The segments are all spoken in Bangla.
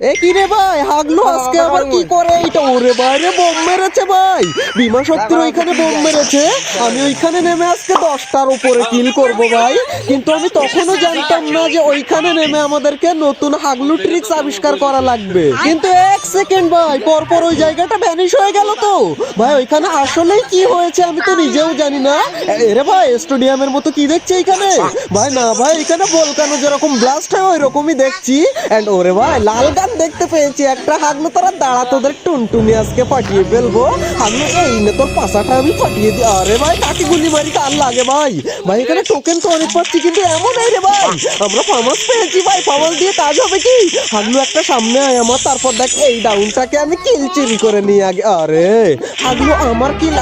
এ কি রে ভাই, হাগলু আজকে আবার কি করে এইটা? ওরে বাইরে বোম মেরেছে ভাই, বিমা শক্তির ওইখানে বোম মেরেছে। আমি ওইখানে নেমে আজকে 10টার উপরে কিল করব ভাই, কিন্তু আমি তখনও জানতাম না যে ওইখানে নেমে আমাদেরকে নতুন হাগলু ট্রিক্স আবিষ্কার করা লাগবে। কিন্তু 1 সেকেন্ড ভাই, পরপর ওই জায়গাটা ভ্যানিশ হয়ে গেল তো ভাই। ওইখানে আসলেই কি হয়েছে আমি তো নিজেও জানি না। এরে ভাই, স্টেডিয়ামের মতো কি দেখছি এইখানে ভাই? না ভাই, এখানে ভলকানো যেরকম ব্লাস্ট হয় ওই রকমই দেখছি। এন্ড ওরে ভাই, লাল গান দেখতে পেয়েছি একটা। হাগলু তোরা দাঁড়া, তোদের টুনটুনি আজকে ফাটিয়ে ফেলবো। হাগলু এই নে তোর পাশাটা আমি ফাটিয়ে দিই। আরে ভাই, কাকে গুলি মারি কার লাগে ভাই? ভাই এখানে টোকেন তো অনেক পাচ্ছি, কিন্তু এমন এই রে ভাই, আমরা ফামাস পেয়েছি ভাই। ফামাস দিয়ে কাজ হবে কি? হাগলু একটা সামনে আয় আমার, তারপর দেখ এই ডাউনটাকে আমি কিল চুরি করে নিয়ে আগে। আরে হাগলু, আমার কিল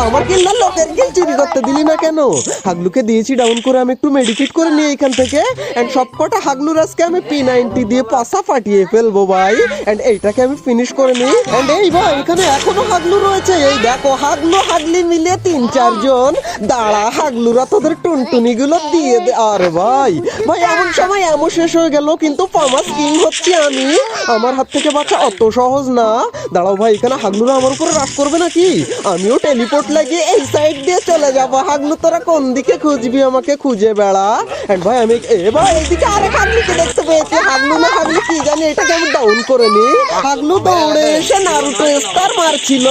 না লোকের কিল চুরি করতে দিলি না কেন? হাগলুকে দিয়েছি ডাউন করে, আমি একটু মেডিকেট করে নিই এখান থেকে। এন্ড সবকটা হাগলুর আজকে আমি P90 দিয়ে পাশা ফাটিয়ে ফেলবো ভাই। এন্ড এইটাকে আমি ফিনিশ করে নিই। এন্ড এই ভাই, এখানে এখনো হাগলু রয়েছে। এই দেখো, হাগলু হাগলি মিলে 3-4 জন। দাঁড়া হাগলুরা, তোদের টুনটুনি গুলো দিয়ে দে। আরে ভাই ভাই, এমন সময় এমন শেষ হয়ে গেল, কিন্তু ফামাস কিং হচ্ছি আমি। আমার হাত থেকে বাঁচা অত সহজ না। দাঁড়াও ভাই, এখানে হাগলুরা আমার উপরে রাশ করবে নাকি? আমিও টেলিপোর্ট লাগিয়ে এই সাইড দিয়ে চলে যাবো। হাগলু তোরা কোন দিকে খুঁজবি, আমাকে খুঁজে বেড়া। এন্ড ভাই আমি এবার এইদিকে আরেক হাগলুকে দেখতে পেয়েছি। হাগলু না হাগলু কি জানি, এটাকে আমি ডাউন করে নি। হাগলু দৌড়ে এসে নারুটো স্টার মারছিল,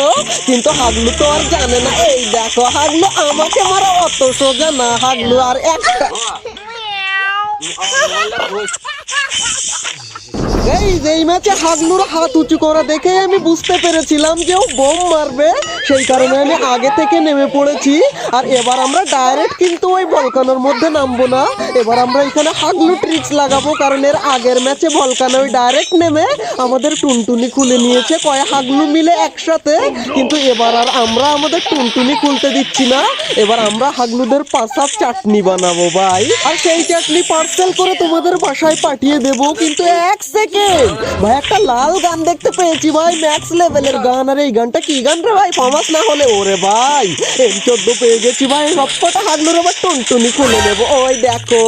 কিন্তু হাগলু তো আর জানে না। এই দেখো, হাগলু আমাকে মারা অত সোজা না। হাগলু আর একটা এই ম্যাচে হাগলুর হাত উঁচু করা দেখে আমি বুঝতে পেরেছিলাম যে ও বোম মারবে, সেই কারণে আমি আগে থেকে নেমে পড়েছি। আর এবার আমরা ডাইরেক্ট কিন্তু ওই ভলকানোর মধ্যে নামবো না। এবার আমরা এখানে হাগলু ট্রিক্স লাগাবো, কারণ এর আগের ম্যাচে ভলকানো ডাইরেক্ট নেমে আমাদের টুনটুনি খুলে নিয়েছে কয় হাগলু মিলে একসাথে। কিন্তু এবার আর আমরা আমাদের টুনটুনি খুলতে দিচ্ছি না। এবার আমরা হাগলুদের পাশাপ চাটনি বানাবো ভাই, আর সেই চাটনি পার্সেল করে তোমাদের বাসায় পাঠিয়ে দেবো। কিন্তু 1 সেকেন্ড ভাই, একটা লাল গান দেখতে পেয়েছি ভাই, ম্যাক্স লেভেলের গান। আর এই গানটা কি গান রে ভাই, ফামাস না হলে? ওরে ভাই, M14 পেয়ে গেছি ভাই। সবকটা হাগলুর আবার টুনটুনি খুলে নেবো। ওই দেখো,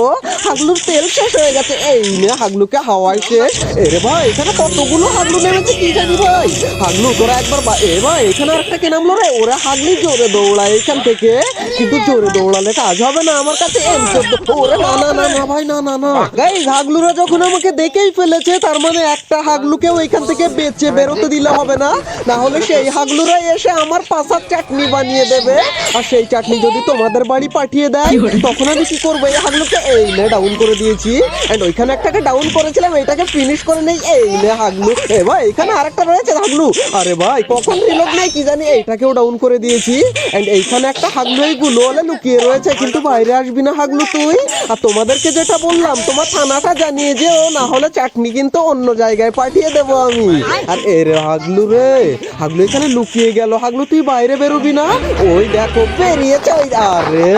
হাগলুর তেল শেষ হয়ে গেছে। এই নে হাগলুকে হাওয়ায় শেষ। এরে ভাই, এখানে কতগুলো হাগলু নেমেছে কি জানি ভাই। হাগলু তোরা একবার এ ভাই, এখানে আরেকটা কে নামলো রে? ওরা হাগলি জোরে দৌড়ায় এখান থেকে, কিন্তু জোরে দৌড়ালে কাজ হবে না। আমার কাছে M14। ওরে না না না না ভাই, না না না গাইস, হাগলুরা যখন আমাকে দেখেই ফেলেছে, তার মানে একটা হাগলুকেও এখান থেকে বেঁচে বেরোতে দিলে হবে না। না হলে সেই হাগলুরা এসে আমার পাশার চাটনি বানিয়ে দেবে। আর সেই চাটনি যদি তোমাদের বাড়ি পাঠিয়ে দেয়, তখন আমি কি করবো? এই হাগলুকে এই নে ডাউন করে দিয়েছি। এন্ড ওইখানে একটাকে ডাউন করেছিলাম, এটাকে ফিনিশ করে নেই। এই নে হাগলু। এ ভাই, এখানে আরেকটা রয়েছে হাগলু। আরে ভাই, কখন রিলোড নাই কি জানি, এইটাকেও ডাউন করে দিয়েছি। এন্ড এইখানে একটা হাগলু এই গুলোলে লুকিয়ে রয়েছে, কিন্তু বাইরে আসবি না হাগলু তুই। আর তোমাদেরকে যেটা বললাম, তোমার থানাটা জানিয়ে যেও, না হলে চাটনি কিন্তু অন্য জায়গায় পাঠিয়ে দেবো আমি। আর এরে হাগলু রে, হাগলু এখানে লুকিয়ে গেল। হাগলু তুই বাইরে বেরোবি না? ওই দেখো বেরিয়েছে। ওই আরে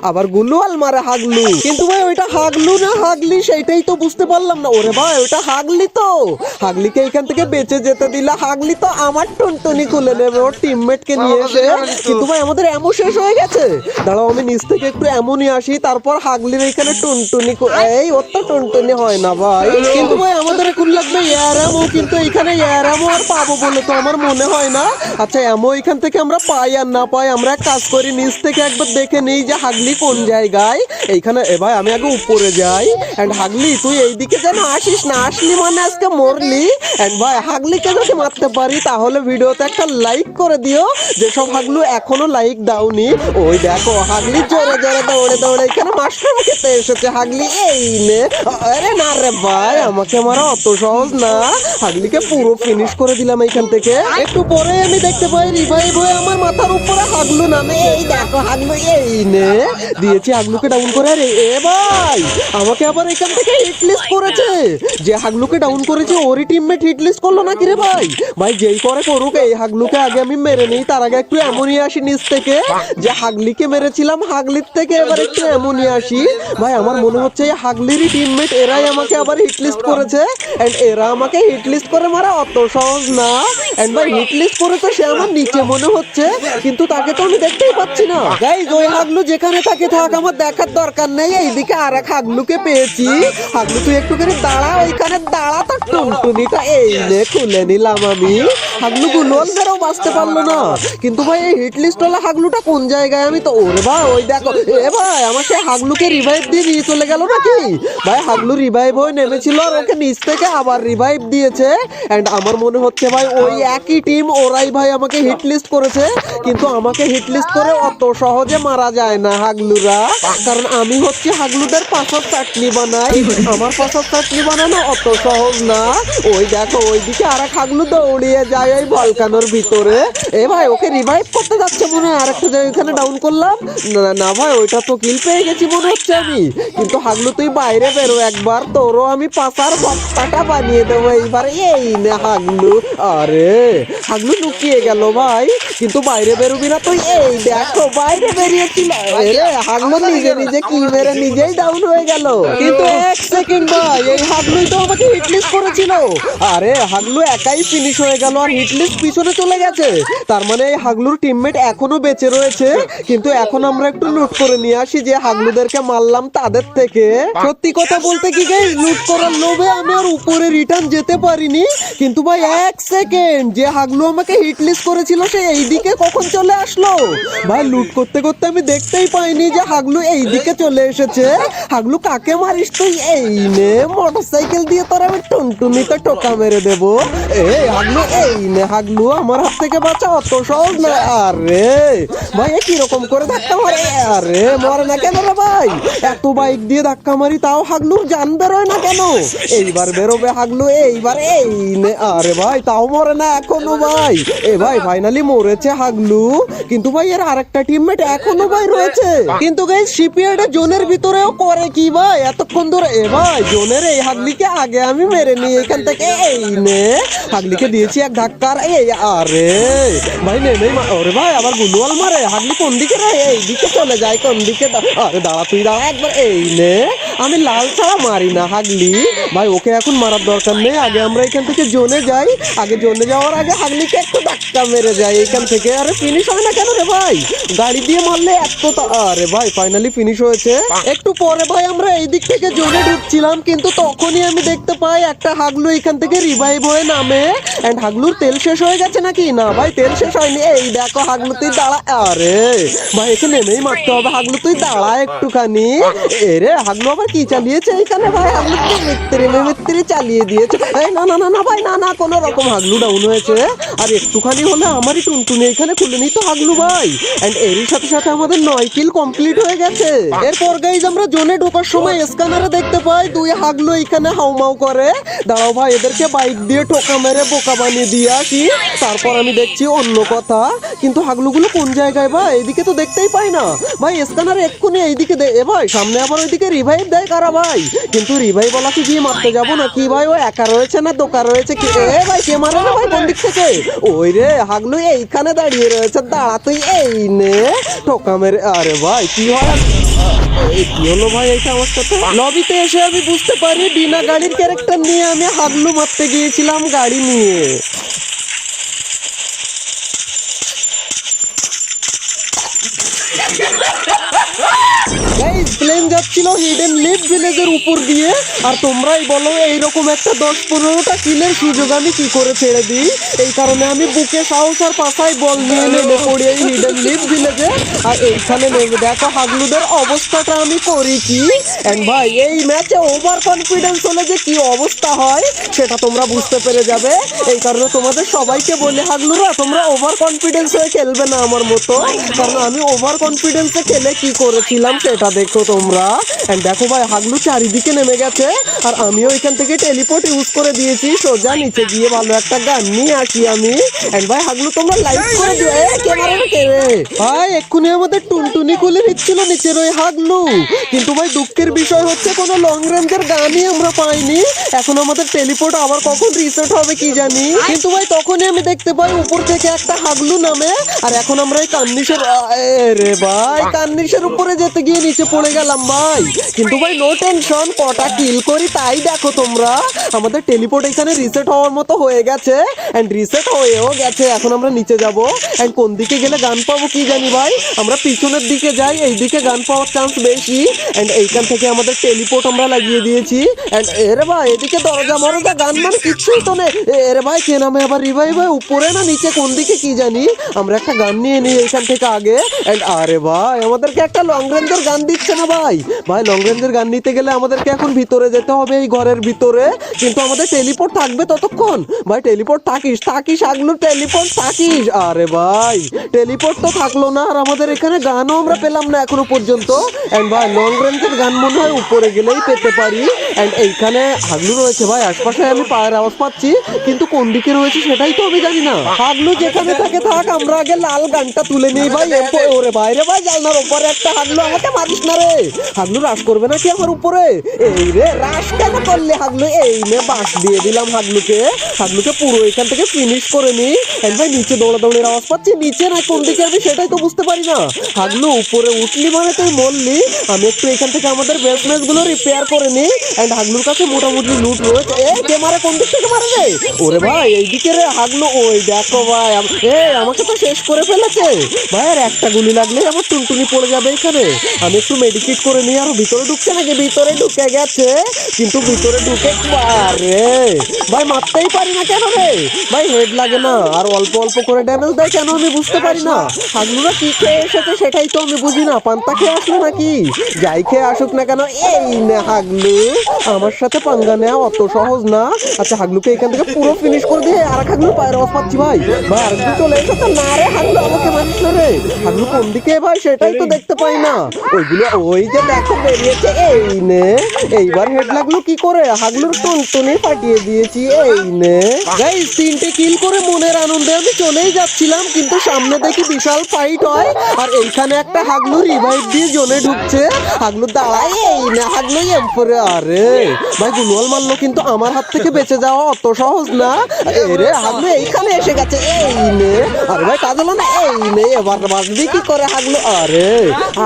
আবার গুলুয়াল মারে হাগলু। কিন্তু ভাই ওইটা হাগলু না হাগলি সেইটাই তো বুঝতে পারলাম না। ওরে ভাই, ওইটা হাগলি তো। হাগলিকে এখান থেকে বেঁচে যেতে দিলা, হাগলি তো আমার টুনটুনি খুলে নেবে ওর টিমমেটকে নিয়ে এসে। কিন্তু ভাই আমাদের এমন শেষ হয়ে গেছে। দাঁড়াও, আমি নিচ থেকে একটু এমনই আসি, তারপর হাগলির এখানে টুনটুনি এই ওর তো টুনটুনি হয় না ভাই। কিন্তু ভাই আমাদের এখন লাগবে এয়ারামো, কিন্তু এখানে এয়ারামো আর পাবো বলে তো আমার মনে হয় না। আচ্ছা, এমন এখান থেকে আমরা পাই আর না পাই, আমরা এক কাজ করি, নিচ থেকে একবার দেখে নেই যে হাগলি কোন জায়গায়। এইখানে এ ভাই, আমি আগে উপরে যাই। এন্ড হাগলি তুই এইদিকে যেন আসিস না, আসলি মানে আজকে মরলি। এন্ড ভাই, হাগলিকে যদি মারতে পারি তাহলে ভিডিওতে একটা লাইক করে দিও, যেসব হাগলু এখনো লাইক দাওনি। ওই দেখো, হাগলি জোরে জোরে দৌড়ে দৌড়ে এখানে মাশরুম খেতে এসেছে। হাগলি এই নে। আরে না রে ভাই, আমাকে মারা অত সহজ না। হাগলিকে পুরো ফিনিশ করে দিলাম এইখান থেকে। একটু পরে আমি দেখতে পাই রিভাইভ হয়ে আমার মাথার উপরে হাগলু নামে। এই দেখো হাগলু এই নে দিয়েছি, হাগলুকে ডাউন করে। আরে এ ভাই, আমাকে আবার এখান থেকে হিট লিস্ট করেছে। যে হাগলুকে ডাউন করেছে ওরই টিমমেট হিট লিস্ট করলো নাকি রে ভাই? ভাই যেই করে করুক, এই হাগলুকে আগে আমি মেরে নিই। তার আগে একটু এমনই আসি নিচ থেকে, যে হাগলিকে মেরেছিলাম হাগলির থেকে এবার একটু এমনই আসি। ভাই আমার মনে হচ্ছে এই হাগলিরই টিমমেট, এরাই আমাকে আবার হিট লিস্ট করেছে। এন্ড এরা আমাকে হিট লিস্ট করে মারা অত সহজ না। এন্ড ভাই হিট লিস্ট করে তো সে আমার নিচে মনে হচ্ছে, কিন্তু তাকে তো আমি দেখতেই পাচ্ছি না। গাইস ওই হাগলু যেখানে থাকে থাক, আমার দেখার দরকার নেই। এইদিকে আর এক হাগলুকে পেয়েছি। হাগলু তুই একটু করে দাঁড়া, ওইখানে দাঁড়া, তার টুনটুনিটা এই নে খুলে নিলাম আমি। হাগলু গুলোল বেরো বাঁচতে পারলো না। কিন্তু ভাই এই হিট লিস্ট ওলা হাগলুটা কোন জায়গায়? আমি তো ওরে ভাই ওই দেখো, এ ভাই আমার সেই হাগলুকে রিভাইভ দিয়ে নিয়ে চলে গেল নাকি? ভাই হাগলু রিভাইভ হয়ে নেমেছিল আর ওকে নিচ থেকে আবার রিভাইভ দিয়েছে। এন্ড আমার মনে হচ্ছে ভাই ওই একই টিম, ওরাই ভাই আমাকে হিট লিস্ট করেছে। কিন্তু আমাকে হিট লিস্ট করে অত সহজে মারা যায় না হাগলুরা, কারণ আমি হচ্ছে হাগলুদের পাশার চাটনি বানাই। আমার পাশার চাটনি বানানো অত সহজ না। ওই দেখো ওইদিকে আর এক হাগলু দৌড়িয়ে যায় ওই ভলকানোর ভিতরে। এ ভাই ওকে রিভাইভ করতে যাচ্ছে মনে হয়, আরেকটা জায়গা এখানে ডাউন করলাম। না না ভাই ওইটা তো কিল পেয়ে গেছি মনে হচ্ছে আমি। কিন্তু হাগলু তুই বাইরে বেরো একবার, তোরও আমি পাশার বক্তাটা বানিয়ে দেবো এইবার। এই নে হাগলু। আরে হাগলু লুকিয়ে গেল ভাই, কিন্তু বাইরে বেরোবি না তুই। এই দেখো বাইরে বেরিয়েছিল। রে হাগলু নিজে নিজে কি মেরে নিজেই ডাউন হয়ে গেল। কিন্তু এক সেকেন্ড ভাই, এই হাগলুই তো আমাকে হিটলিস্ট করেছিল। আরে হাগলু একাই ফিনিশ হয়ে গেল আর হিটলিস্ট পিছনে চলে গেছে। তার মানে এই হাগলুর টিমমেট এখনো বেঁচে রয়েছে। কিন্তু এখন আমরা একটু লুট করে নিয়ে আসি যে হাগলুদেরকে মারলাম তাদের থেকে। সত্যি কথা বলতে কি গাইস, লুট করার লোভে আমি আর উপরে রিটার্ন যেতে পারিনি। কিন্তু ভাই এক সেকেন্ড, যে হাগলু আমাকে হিটলিস্ট করেছিল সে এইদিকে কখন চলে আসলো? ভাই লুট করতে করতে আমি দেখতেই পাইনি যে হাগলু এইদিকে চলে এসেছে। হাগলু কাকে মারিস তুই? এই নে মোটরসাইকেল দিয়ে তোর আমি টুনটুনিতে টোকা মেরে দেবো। এই হাগলু এই নে হাগলু, আমার হাত থেকে বাঁচা অত সহজ না। আরে ভাই এ কিরকম করে ধাক্কা মারে? আরে মরে না কেন রে ভাই? এত বাইক দিয়ে ধাক্কা মারি তাও হাগলুর জান বেরোয় না কেন? এইবার বেরোবে হাগলু, এইবার এই নে। আরে ভাই তাও মরে না এখনো ভাই। এ ভাই ফাইনালি মরেছে হাগলু, কিন্তু ভাই এর আরেকটা টিমমেট এখনো ভাই রয়েছে। কিন্তু গাইস শিপইয়ার্ডে জোনের ভিতরেও করে কি ভাই এতক্ষণ ধরে? এ ভাই জোনের এই হাগলিকে আগে আমি মেরে নিই এখান থেকে। এই নে হাগলিকে দিয়েছি এক ধাক্কা। এই আরে ভাই নেই। ওরে ভাই আবার গুলওয়াল মারে। হাগলি কোন দিকে রে? এই দিকে চলে যায় কোন দিকে? আরে দাঁড়া তুই দাঁড়া একবার। এই নে আমি লাল ছাড়া মারি না হাগলি। ভাই ওকে এখন মারার দরকার নেই, আগে আমরা এখান থেকে জোনে যাই। আগে জোনে যাওয়ার আগে হাগলিকে একটু ধাক্কা মেরে যাই এখান থেকে। আরে ফিনিশ হয় না কেন রে ভাই? গাড়ি দিয়ে মারলে এত। আরে ভাই ফাইনালি ফিনিশ হয়েছে। একটু পরে ভাই আমরা এই দিক থেকে জোনে ঢুকছিলাম, কিন্তু তখনই আমি দেখতে পাই একটা হাগলু এখান থেকে রিভাইভ হয়ে নামে। এন্ড হাগলুর তেল শেষ হয়ে গেছে নাকি? না ভাই তেল শেষ হয়নি। এই দেখো হাগলু তুই দাঁড়া। আরে ভাই এখানে নেমেই মারতে হবে। হাগলু তুই দাঁড়া একটুখানি। এরে হাগলু আবার কি চালিয়েছে এইখানে ভাই? হাগলু তুই মিত্রি চালিয়ে দিয়েছে। এই না না না না ভাই না না, কোন রকম হাগলু ডাউন হয়েছে। আর একটুখানি হলে আমারই টুনটুনি এখানে খুলে নিত হাগলু ভাই। এন্ড এরই সাথে সাথে আমাদের 9 কিল কমপ্লিট হয়ে গেছে। এরপর গাইজ আমরা জোনে ঢোকার সময় স্ক্যানারে দেখতে পাই 2 হাগলু এখানে হাউমাউ করে। দাঁড়াও ভাই এদেরকে বাইক দিয়ে টোকা মেরে বোকা বানিয়ে দিয়ে আসি, তারপর আমি দেখছি অন্য কথা। কিন্তু হাগলুগুলো কোন জায়গায় ভাই? এদিকে তো দেখতেই পাই না ভাই। স্ক্যানারে এক্ষুনি এইদিকে এ ভাই সামনে আবার ওইদিকে রিভাইভ দেয় কারা ভাই? কিন্তু রিভাইভ বলাকে গিয়ে মারতে যাবো না কি ভাই? ও একা রয়েছে না দোকা রয়েছে কি? এ ভাই কে মারে না ভাই কোন দিক থেকে? ওই রে হাগলু এইখানে দাঁড়িয়ে রয়েছে। দাঁড়া তুই এই নে টোকা মেরে। আরে ভাই কি হয়? কি হলো ভাই এইটা আমার সাথে? লবিতে এসে আমি বুঝতে পারি বিনা গাড়ির ক্যারেক্টার নিয়ে আমি হাগলু মারতে গিয়েছিলাম গাড়ি নিয়ে। গাইস প্লেন যাচ্ছিল হিডেন লিভ ভিলেজের উপর দিয়ে, আর তোমরাই বলো এইরকম একটা 10-15টা কিলের সুযোগ আমি কি করে ছেড়ে দিই? এই কারণে আমি বুকে সাহস আর পাশায় বল নিয়ে নেমে পড়ি এই হিডেন লিভ ভিলেজে। আর এইখানে নেমে দেখো হাগলুদের অবস্থাটা আমি করি কি। এন্ড ভাই এই ম্যাচে ওভার কনফিডেন্স হলে যে কি অবস্থা হয় সেটা তোমরা বুঝতে পেরে যাবে। এই কারণে তোমাদের সবাইকে বলে হাগলুরা তোমরা ওভার কনফিডেন্স হয়ে খেলবে না আমার মতো, কারণ আমি ওভার কনফিডেন্সে খেলে কি করেছিলাম সেটা দেখো তোমরা। এন্ড দেখো ভাই হাগলু চারিদিকে নেমে গেছে, আর আমিও এখান থেকে টেলিপোর্ট ইউজ করে দিয়েছি সোজা নিচে গিয়ে ভালো একটা গান নিয়ে আসি আমি। এন্ড ভাই হাগলু তোমরা লাইক করে দিও। কে মারে না কে রে ভাই? এক্ষুনি আমাদের টুনটুনি খুলে দিচ্ছিল নিচের ওই হাগলু। কিন্তু ভাই দুঃখের বিষয় হচ্ছে কোনো লং রেঞ্জের গানই আমরা পাইনি। এখন আমাদের টেলিপোর্ট আবার কখন রিসেট হবে কি জানি। কিন্তু ভাই তখনই আমি দেখতে পাই উপর থেকে একটা হাগলু নামে। আর এখন আমরা এই কান্নিসের রে ভাই কান্নিসের উপরে যেতে গিয়ে নিয়ে নিচে পড়ে গেলাম ভাই। কিন্তু ভাই নো টেনশন, কটা কিল করি তাই দেখো তোমরা। আমাদের টেলিপোর্ট এখানে রিসেট হওয়ার মতো হয়ে গেছে, এন্ড রিসেট হয়েও গেছে। এখন আমরা নিচে যাব, এন্ড কোন দিকে গেলে গান পাবো কি জানি ভাই। আমরা পিছনের দিকে যাই, এই দিকে গান পাওয়ার চান্স বেশি। এন্ড এইখান থেকে আমাদের টেলিপোর্ট আমরা লাগিয়ে দিয়েছি। এন্ড এরে ভাই এদিকে দরজা মরজা গান মানে কিচ্ছুই তো নেই। এরে ভাই কে নামে আবার রিভাইভ হয়, উপরে না নিচে কোন দিকে কি জানি। আমরা একটা গান নিয়ে নিই এইখান থেকে আগে। এন্ড আরে ভাই আমাদেরকে একটা লং রেঞ্জের গান দিচ্ছে না ভাই। ভাই লং রেঞ্জের গান নিতে গেলে আমাদেরকে এখন ভিতরে যেতে হবে, এই ঘরের ভিতরে। কিন্তু আমাদের টেলিপোর্ট থাকবে ততক্ষণ। ভাই টেলিপোর্ট থাকিস থাকিস আগলু, টেলিপোর্ট থাকিস। আরে ভাই টেলিপোর্ট তো থাকলো না, আর আমাদের এখানে গানও আমরা পেলাম না এখনো পর্যন্ত। এন্ড ভাই লং রেঞ্জের গান মনে হয় উপরে গেলেই পেতে পারি। এন্ড এইখানে হাগলু রয়েছে ভাই, আশপাশে আমি পায়ের আওয়াজ পাচ্ছি, কিন্তু কোন দিকে রয়েছে সেটাই তো আমি জানি না। হাগলু যেখানে থাকে থাক, আমরা আগে লাল গানটা তুলে নিই ভাই। ওরে ভাই রে ভাই, জানলার উপরে একটা। হাগলু আমাকে মারিস না রে। হাগলু রাশ করবে নাকি আমার উপরে? এই রে রাশ কেন করলে হাগলু? এই নে বাঁশ দিয়ে দিলাম হাগলুকে। হাগলুকে পুরো এখান থেকে ফিনিশ করে নি। এন্ড ভাই নিচে দৌড়াদৌড়ির আওয়াজ পাচ্ছি, নিচে না কোন দিকে আমি সেটাই তো বুঝতে পারি না। হাগলু উপরে উঠলি মানে তুই মরলি। আমি একটু এখান থেকে আমাদের বেসমেন্ট গুলো রিপেয়ার করে নি। এন্ড হাগলুর কাছে মোটামুটি লুট রয়েছে। কে মারে, কোন দিক থেকে মারে রে? ওরে ভাই এইদিকে রে হাগলু। ওই দেখো ভাই, আমাকে তো শেষ করে ফেলেছে ভাই। আর একটা গুলি লাগলে আমার টুনটুনি পড়ে যাবে এখানে। আমি একটু মেডিকেট করে নিই। আর ভিতরে ঢুকছে নাকি? ভিতরে ঢুকে গেছে, কিন্তু ভিতরে ঢুকে আরে ভাই মারতেই পারি না কেন রে ভাই? হেড লাগে না, আর অল্প অল্প করে ড্যামেজ দেয় কেন আমি বুঝতে পারি না। হাগলুরা কি খেয়ে এসেছে সেটাই তো আমি বুঝি না। পান্তা খেয়ে আসলো নাকি? যাই খেয়ে আসুক না কেন, এই না হাগলু আমার সাথে পাঙ্গা নেওয়া অত সহজ না। আচ্ছা হাগলুকে এখান থেকে পুরো ফিনিশ করে দিয়ে আর এক হাগলু পায়ের আওয়াজ পাচ্ছি ভাই। ভাই আরেকদিন চলে এসেছে না রে হাগলু, আমাকে মারিস না রে। হাগলু কোন দিকে ভাই সেটাই তো দেখতে পাই না। ওইগুলো ওই যে দেখো বেরিয়েছে, এই নে। এইবার হেড লাগলো কি করে? হাগলুর টুনটুনি ফাটিয়ে দিয়েছি, এই নে। গাইস 3টে কিল করে মনের আনন্দে আমি চলেই যাচ্ছিলাম, কিন্তু সামনে দেখি বিশাল ফাইট হয়। আর এইখানে একটা হাগলু রিভাইভ দিয়ে জোনে ঢুকছে। হাগলু দাঁড়ায়, এই না হাগলু এমপরে। আরে ভাই গুলওয়াল মারলো, কিন্তু আমার হাত থেকে বেঁচে যাওয়া অত সহজ না। এরে হাগলু এইখানে এসে গেছে, এই নে। আরে ভাই কাজ হলো না, এই নে। এবার বাঁচবি কি করে হাগলু? আরে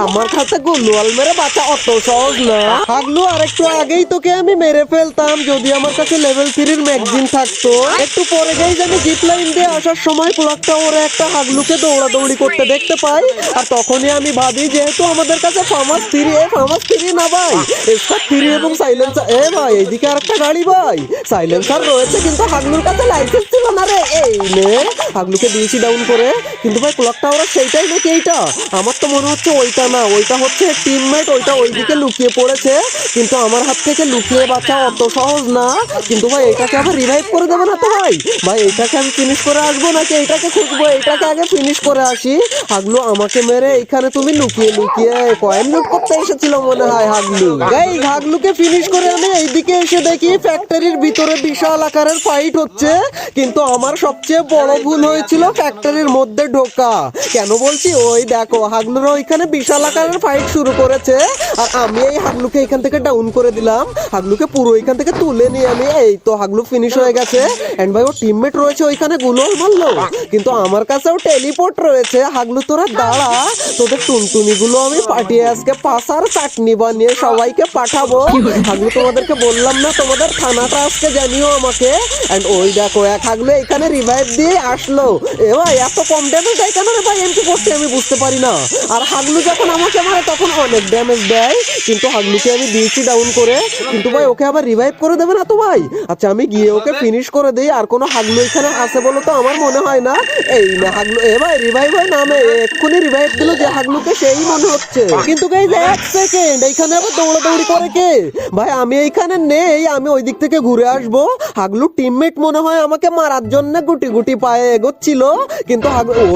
আমার কাছে গুলওয়াল মেরে বাঁচা অত সহজ না হাগলু। আর একটু আগেই তোকে আমি মেরে ফেলতাম যদি আমার কাছে লেভেল 3-র ম্যাগজিন থাকতো। একটু পরে গেই আমি জিপ লাইন দিয়ে আসার সময় ক্লক টাওয়ারে একটা হাগলুকে দৌড়াদৌড়ি করতে দেখতে পাই। আর তখনই আমি ভাবি যেহেতু আমাদের কাছে ফার্মাস 3 না ভাই, স্কট 3 এবং সাইলেন্সার। ভাই এইদিকে আরেকটা গাড়ি ভাই, সাইলেন্সার রয়েছে, কিন্তু হাগলুর কাছে লাইসেন্স ছিল না রে। এই নে হাগলুকে দিয়েছি ডাউন করে। কিন্তু ভাই ক্লক টাওয়ার সেইটাই নাকি এইটা? আমার তো মনে হচ্ছে ওইটা না, ওইটা হচ্ছে টিমমেট, ওইটা ওইদিকে লুকিয়ে পড়েছে। কিন্তু আমার হাত থেকে লুকিয়ে বাঁচা অত সহজ না। কিন্তু ভাই এটাকে আবার রিভাইভ করে দেবে না তো ভাই? ভাই এটাকে আমি ফিনিশ করে আসবো নাকি এটাকে খুঁজবো? এটাকে আগে ফিনিশ করে আসি। হাগলু আমাকে মেরে এখানে তুমি লুকিয়ে লুকিয়ে কয়েন লুট করতে এসেছিল মনে হয় হাগলু। এই হাগলুকে ফিনিশ করে আমি এইদিকে এসে দেখি ফ্যাক্টরির ভিতরে বিশাল আকারের ফাইট হচ্ছে। কিন্তু আমার সবচেয়ে বড় ভুল হয়েছিল ফ্যাক্টরির মধ্যে ঢোকা। কেন বলছি, ওই দেখো হাগলুরা ওইখানে বিশাল আকারের ফাইট শুরু করেছে। আর আমি এই হাগলুকে এখান থেকে ডাউন করে দিলাম। হাগলুকে পুরো এখান থেকে তুলে নিয়ে আমি, এই তো হাগলু ফিনিশ হয়ে গেছে। এন্ড ভাই ও টিমমেট রয়েছে ওইখানে, গুলোল মারলো, কিন্তু আমার কাছেও টেলিপোর্ট রয়েছে। হাগলু তোরা দাঁড়া, তোদের টুনটুনি গুলো আমি পাঠিয়ে আজকে পাসার চাটনি বানিয়ে সবাইকে পাঠাবো। হাগলু তোমাদেরকে বললাম না তোমাদের থানাটা আজকে জানিও আমাকে। এন্ড ওই দেখো এক হাগলু এখানে রিভাইভ দিয়ে আসলো। এ ভাই এত কম ড্যামেজ দেয় কেন রে ভাই? এমপি করতে আমি বুঝতে পারি না। আর হাগলু যখন আমাকে মারে তখন অনেক ড্যামেজ দেয়, কিন্তু হাগলুকে আমি দিয়েছি ডাউন করে। কিন্তু ভাই ওকে আবার রিভাইভ করে দেবে না তো ভাই? আচ্ছা আমি গিয়ে ওকে ফিনিশ করে দিই। আর কোনো হাগলু এখানে আছে বলো তো? আমার মনে হয় না। এই না হাগলু, এ ভাই রিভাইভ হয় নামে এক্ষুনি রিভাইভ দিল যে হাগলুকে, সেই মনে হচ্ছে। কিন্তু গাইস এক সেকেন্ড, এইখানে আবার দৌড়াদৌড়ি করে কে? ভাই আমি এইখানে নেই, আমি ওই দিক থেকে ঘুরে আসবো। হাগলু টিমমেট মনে হয় আমাকে মারার জন্য গুটি গুটি পায়ে এগোচ্ছিল, কিন্তু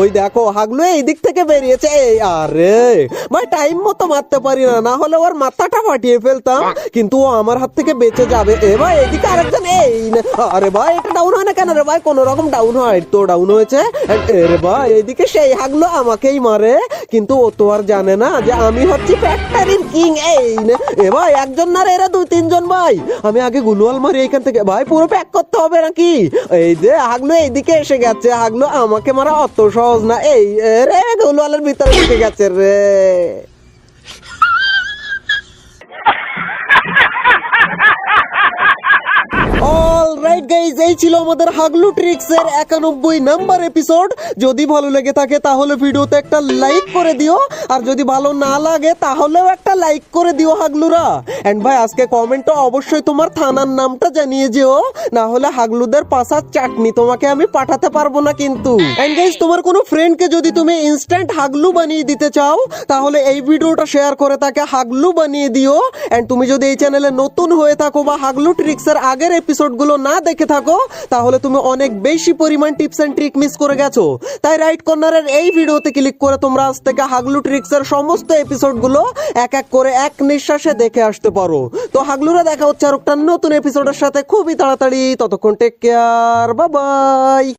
ওই দেখো হাগলু এই দিক থেকে বেরিয়েছে। এই আরে ভাই টাইম মতো মারতে পারি না, না হলে ওর মাথাটা ফাটিয়ে ফেলতাম। কিন্তু ও আমার হাত থেকে বেঁচে যাবে। এ ভাই এদিকে আরেকজন, এই আরে ভাই এটা ডাউন হয় না কেন রে ভাই? কোন রকম ডাউন হয় তো ডাউন হয়েছে। রে ভাই এইদিকে সেই হাগলু আমাকেই মারে, কিন্তু ও তো আর জানে না যে আমি হচ্ছি ফ্যাক্টরির কিং। এই এ ভাই একজন না রে, এরা 2-3 জন ভাই। আমি আগে গুলওয়াল মারি এখান থেকে। ভাই পুরো প্যাক করতে হবে নাকি? এই যে হাগলু এইদিকে এসে গেছে। হাগলু আমাকে মারা অত সহজ না। এই রে গুলওয়ালের ভিতরে ঢুকে গেছে রে। অলরাইট গাইজ, এই ছিল আমাদের হাগলু ট্রিক্স এর 91 নাম্বার এপিসোড। যদি ভালো লেগে থাকে তাহলে ভিডিওতে একটা লাইক করে দিও, আর যদি ভালো না লাগে তাহলেও একটা লাইক করে দিও হাগলুরা। এন্ড ভাই আজকে কমেন্টে অবশ্যই তোমার থানার নামটা জানিয়ে যেও, না হলে হাগলুদের পাশার চাটনি তোমাকে আমি পাঠাতে পারবো না কিন্তু। এন্ড গাইজ, তোমার কোনো ফ্রেন্ডকে যদি তুমি ইনস্ট্যান্ট হাগলু বানিয়ে দিতে চাও তাহলে এই ভিডিওটা শেয়ার করে তাকে হাগলু বানিয়ে দিও। এন্ড তুমি যদি এই চ্যানেলে নতুন হয়ে থাকো বা হাগলু ট্রিক্স এর আগের এপিসোডগুলো না দেখে থাকো তাহলে তুমি অনেক বেশি পরিমাণ টিপস এন্ড ট্রিক মিস করে গেছো। তাই রাইট কর্নারের এই ভিডিওতে ক্লিক করে তোমরা আজ থেকে হাগলু ট্রিক্স এর সমস্ত এপিসোডগুলো এক এক করে এক নিঃশ্বাসে দেখে আসতে পারো। তো হাগলুরা, দেখা হচ্ছে আর একটা নতুন এপিসোডের সাথে খুবই তাড়াতাড়ি। ততক্ষণ টেক কেয়ার, বাই বাই।